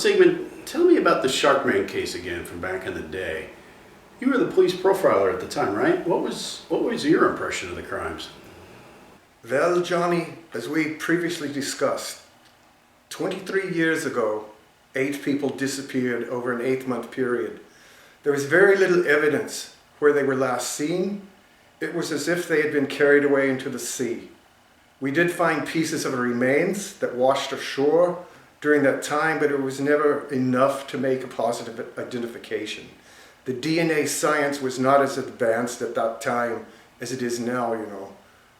Sigmund, tell me about the Sharkman case again from back in the day. You were the police profiler at the time, right? What was your impression of the crimes? Well, Johnny, as we previously discussed, 23 years ago, 8 people disappeared over an 8-month period. There was very little evidence where they were last seen. It was as if they had been carried away into the sea. We did find pieces of remains that washed ashore during that time, but it was never enough to make a positive identification. The DNA science was not as advanced at that time as it is now, you know.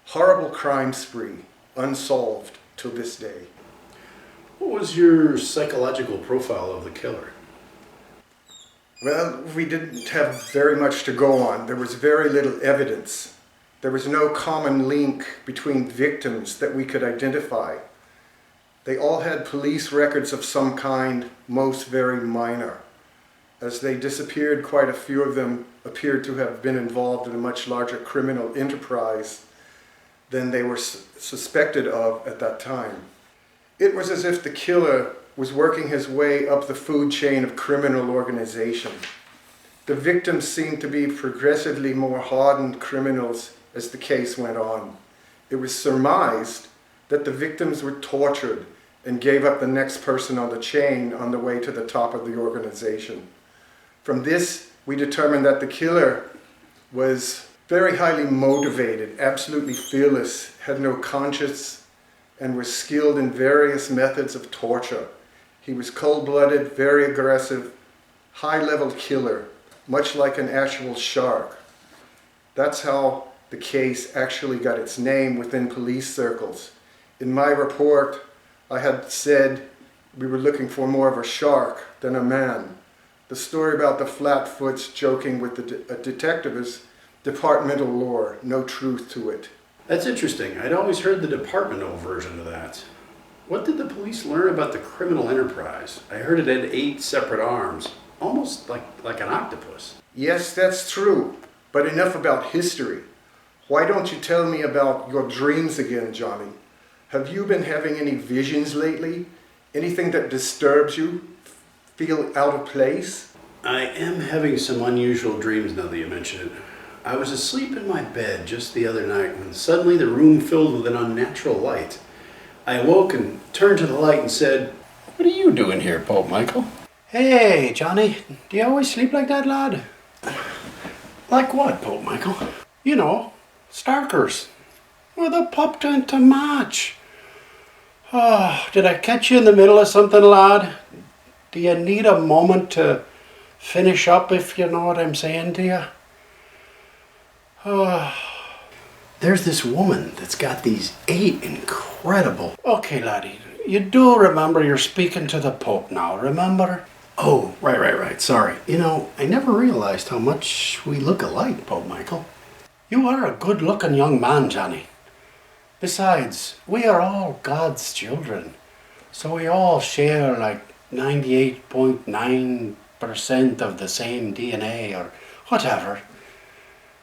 Horrible crime spree, unsolved till this day. What was your psychological profile of the killer? Well, we didn't have very much to go on. There was very little evidence. There was no common link between victims that we could identify. They all had police records of some kind, most very minor. As they disappeared, quite a few of them appeared to have been involved in a much larger criminal enterprise than they were suspected of at that time. It was as if the killer was working his way up the food chain of criminal organization. The victims seemed to be progressively more hardened criminals as the case went on. It was surmised that the victims were tortured and gave up the next person on the chain on the way to the top of the organization. From this, we determined that the killer was very highly motivated, absolutely fearless, had no conscience, and was skilled in various methods of torture. He was cold-blooded, very aggressive, high-level killer, much like an actual shark. That's how the case actually got its name within police circles. In my report, I had said we were looking for more of a shark than a man. The story about the flatfoots joking with a detective is departmental lore, no truth to it. That's interesting. I'd always heard the departmental version of that. What did the police learn about the criminal enterprise? I heard it had 8 separate arms, almost like an octopus. Yes, that's true, but enough about history. Why don't you tell me about your dreams again, Johnny? Have you been having any visions lately? Anything that disturbs you? Feel out of place? I am having some unusual dreams now that you mention it. I was asleep in my bed just the other night when suddenly the room filled with an unnatural light. I awoke and turned to the light and said, "What are you doing here, Pope Michael?" Hey, Johnny, do you always sleep like that, lad? Like what, Pope Michael? You know, Starkers. Well, the pup went to match. Oh, did I catch you in the middle of something, lad? Do you need a moment to finish up, if you know what I'm saying to you? There's this woman that's got these 8 incredible... Okay, laddie, you do remember you're speaking to the Pope now, remember? Oh, right. Sorry. You know, I never realized how much we look alike, Pope Michael. You are a good-looking young man, Johnny. Besides, we are all God's children, so we all share like 98.9% of the same DNA or whatever.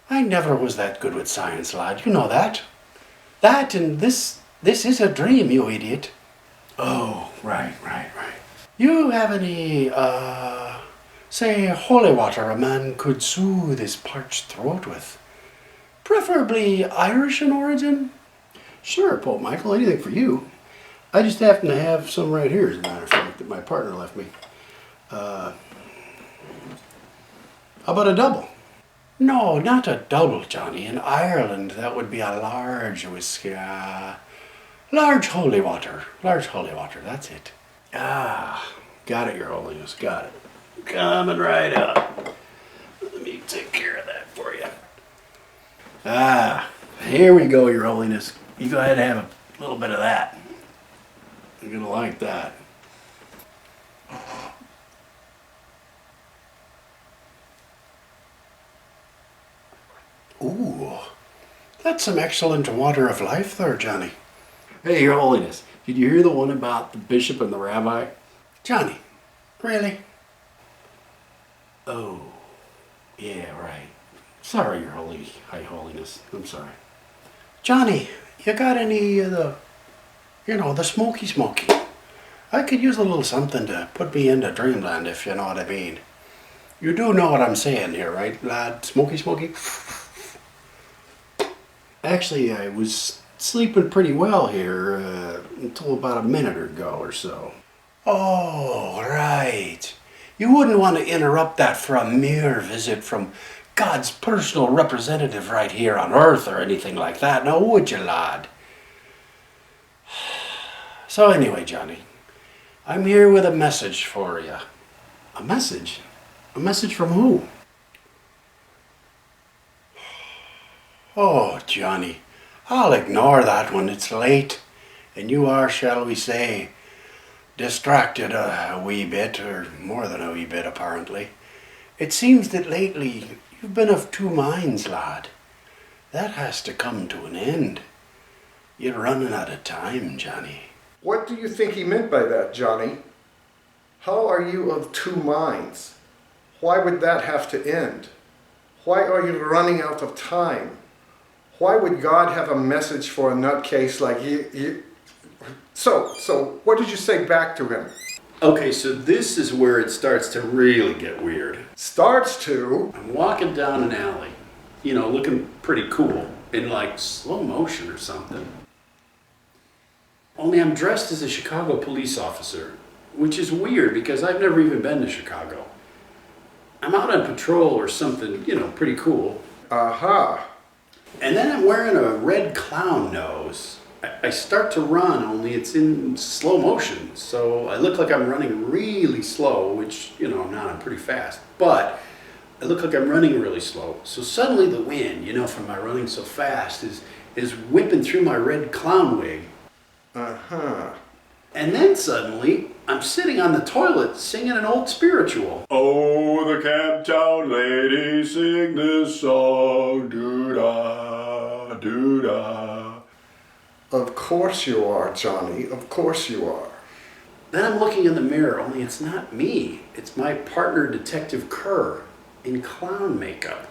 I never was that good with science, lad. You know that. That and this is a dream, you idiot. Oh, right. You have any, say, holy water a man could soothe his parched throat with? Preferably Irish in origin? Sure, Pope Michael, anything for you. I just happen to have some right here, as a matter of fact, that my partner left me. How about a double? No, not a double, Johnny. In Ireland, that would be a large whiskey. Large holy water. Large holy water, that's it. Got it, Your Holiness, got it. Coming right up. Let me take care of that for you. Here we go, Your Holiness. You go ahead and have a little bit of that. You're gonna like that. Ooh, that's some excellent water of life there, Johnny. Hey, Your Holiness, did you hear the one about the bishop and the rabbi? Johnny, really? Oh, yeah, right. Sorry, Your High Holiness. I'm sorry. Johnny, you got any of the, the smoky? I could use a little something to put me into dreamland, if you know what I mean. You do know what I'm saying here, right, lad? Smoky, smoky? Actually, I was sleeping pretty well here until about a minute ago or so. Oh, right. You wouldn't want to interrupt that for a mere visit from God's personal representative right here on Earth or anything like that, now would you, lad? So anyway, Johnny, I'm here with a message for you. A message? A message from who? Oh, Johnny, I'll ignore that when it's late. And you are, shall we say, distracted a wee bit, or more than a wee bit apparently. It seems that lately you've been of two minds, lad. That has to come to an end. You're running out of time, Johnny. What do you think he meant by that, Johnny? How are you of two minds? Why would that have to end? Why are you running out of time? Why would God have a message for a nutcase like you? So, what did you say back to him? Okay, so this is where it starts to really get weird. Starts to? I'm walking down an alley, looking pretty cool, in like slow motion or something. Only I'm dressed as a Chicago police officer, which is weird because I've never even been to Chicago. I'm out on patrol or something, pretty cool. Aha. And then I'm wearing a red clown nose. I start to run, only it's in slow motion. So I look like I'm running really slow, which, I'm not, I'm pretty fast. But I look like I'm running really slow. So suddenly the wind, from my running so fast, is whipping through my red clown wig. Uh-huh. And then suddenly, I'm sitting on the toilet singing an old spiritual. Oh, the Camptown ladies sing this song, doo-da, doo-da. Of course you are, Johnny. Of course you are. Then I'm looking in the mirror, only it's not me. It's my partner, Detective Kerr, in clown makeup,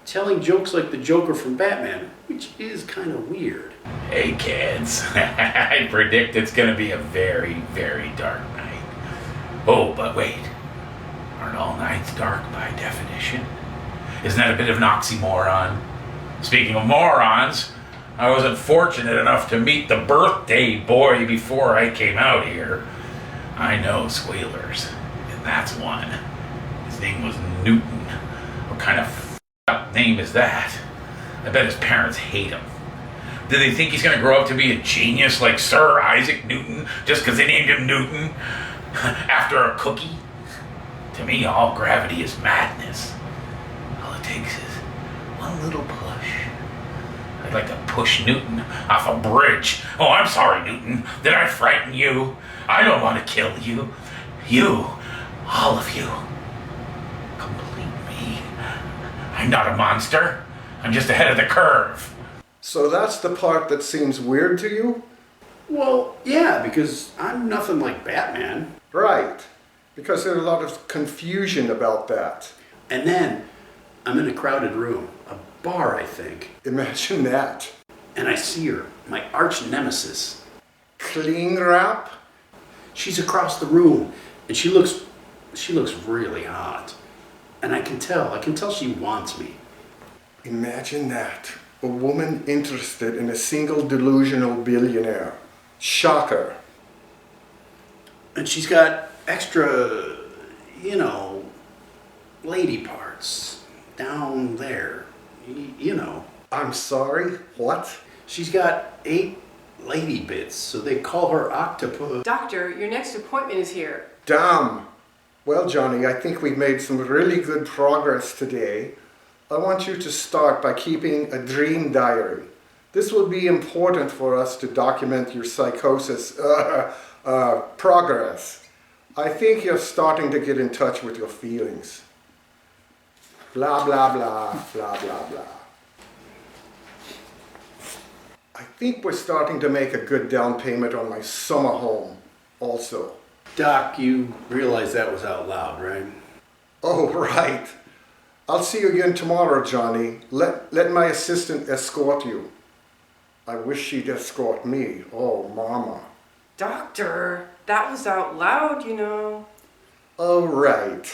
telling jokes like the Joker from Batman, which is kind of weird. Hey kids, I predict it's gonna be a very, very dark night. Oh, but wait, aren't all nights dark by definition? Isn't that a bit of an oxymoron? Speaking of morons, I wasn't fortunate enough to meet the birthday boy before I came out here. I know squealers, and that's one. His name was Newton. What kind of f***ed-up name is that? I bet his parents hate him. Do they think he's going to grow up to be a genius like Sir Isaac Newton just because they named him Newton after a cookie? To me, all gravity is madness. All it takes is one little push. I'd like to push Newton off a bridge. Oh, I'm sorry, Newton. Did I frighten you? I don't want to kill you. You, all of you, complete me. I'm not a monster. I'm just ahead of the curve. So that's the part that seems weird to you? Well, yeah, because I'm nothing like Batman. Right. Because there's a lot of confusion about that. And then I'm in a crowded room, a bar, I think, Imagine that. and I see her, my arch nemesis. Cling wrap? She's across the room, and she looks really hot. And I can tell she wants me. Imagine that. A woman interested in a single delusional billionaire. Shocker. And she's got extra, lady parts down there, I'm sorry, what? She's got 8 lady bits, so they call her Octopus. Doctor, your next appointment is here. Damn. Well, Johnny, I think we've made some really good progress today. I want you to start by keeping a dream diary. This will be important for us to document your psychosis progress. I think you're starting to get in touch with your feelings. Blah, blah, blah, blah, blah, blah. I think we're starting to make a good down payment on my summer home also. Doc, you realize that was out loud, right? Oh, right. I'll see you again tomorrow, Johnny. Let my assistant escort you. I wish she'd escort me. Oh, mama. Doctor! That was out loud, you know. Oh, right.